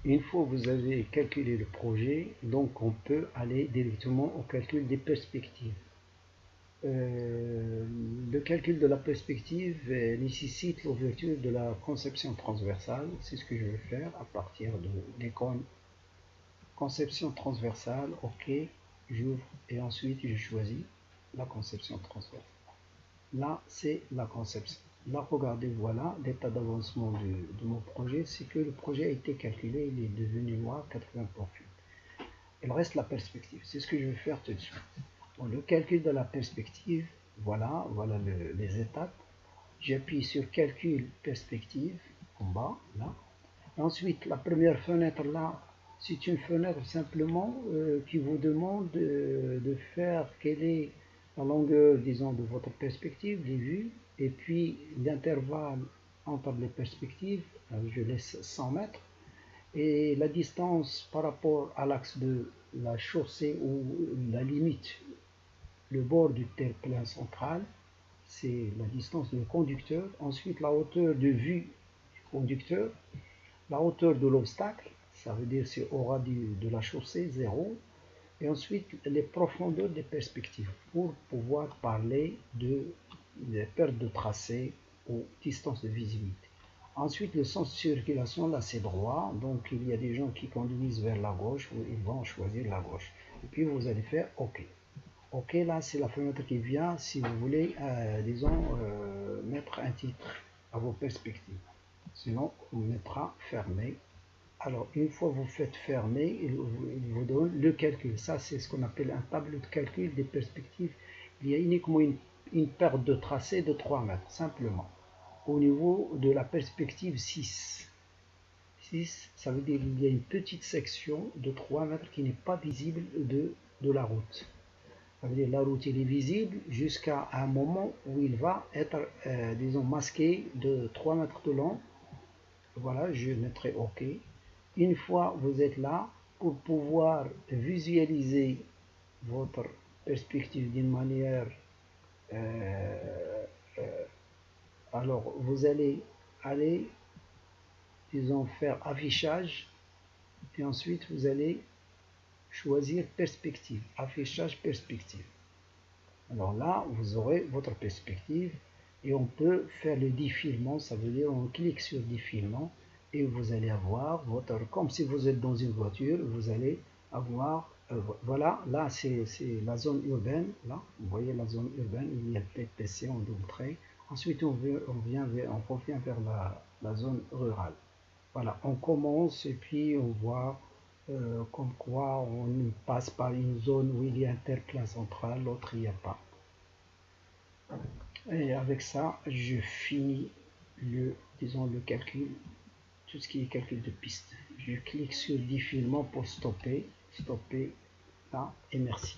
Une fois que vous avez calculé le projet, donc on peut aller directement au calcul des perspectives. Le calcul de la perspective nécessite l'ouverture de la conception transversale. C'est ce que je vais faire à partir de l'icône conception transversale. OK, j'ouvre et ensuite je choisis la conception transversale. Là, c'est la conception. Là, regardez, voilà l'état d'avancement de mon projet. C'est que le projet a été calculé, il est devenu noir 80%. Il reste la perspective. C'est ce que je vais faire tout de suite. Bon, le calcul de la perspective, voilà les étapes. J'appuie sur calcul perspective en bas, là. Ensuite, la première fenêtre là, c'est une fenêtre simplement qui vous demande de faire quelle est la longueur, disons, de votre perspective, des vues, et puis l'intervalle entre les perspectives, je laisse 100 mètres, et la distance par rapport à l'axe de la chaussée ou la limite, le bord du terre-plein central, c'est la distance du conducteur. Ensuite, la hauteur de vue du conducteur, la hauteur de l'obstacle, ça veut dire c'est au ras de la chaussée, 0. Et ensuite, les profondeurs des perspectives pour pouvoir parler de perte de tracé ou distance de visibilité. Ensuite, le sens de circulation, là c'est droit, donc il y a des gens qui conduisent vers la gauche, ils vont choisir la gauche. Et puis vous allez faire OK. OK, là c'est la fenêtre qui vient si vous voulez, disons, mettre un titre à vos perspectives. Sinon, on mettra fermé. Alors, une fois que vous faites fermer, il vous donne le calcul. Ça, c'est ce qu'on appelle un tableau de calcul des perspectives. Il y a uniquement une perte de tracé de 3 mètres, simplement. Au niveau de la perspective 6. 6, ça veut dire qu'il y a une petite section de 3 mètres qui n'est pas visible de la route. Ça veut dire la route il est visible jusqu'à un moment où il va être, disons, masqué de 3 mètres de long. Voilà, je mettrai OK. Une fois vous êtes là, pour pouvoir visualiser votre perspective d'une manière, alors vous allez aller, disons, faire affichage et ensuite vous allez choisir perspective, affichage perspective. Alors là, vous aurez votre perspective et on peut faire le défilement, ça veut dire on clique sur défilement et vous allez avoir votre, comme si vous êtes dans une voiture, vous allez avoir, voilà, là c'est la zone urbaine, là, vous voyez la zone urbaine, il y a le PPC en double trait. Ensuite on revient vers la zone rurale. Voilà, on commence et puis on voit comme quoi on passe par une zone où il y a un terre-plein central, l'autre il n'y a pas. Et avec ça, je finis disons, le calcul, tout ce qui est calcul de piste. Je clique sur défilement pour stopper là, et merci.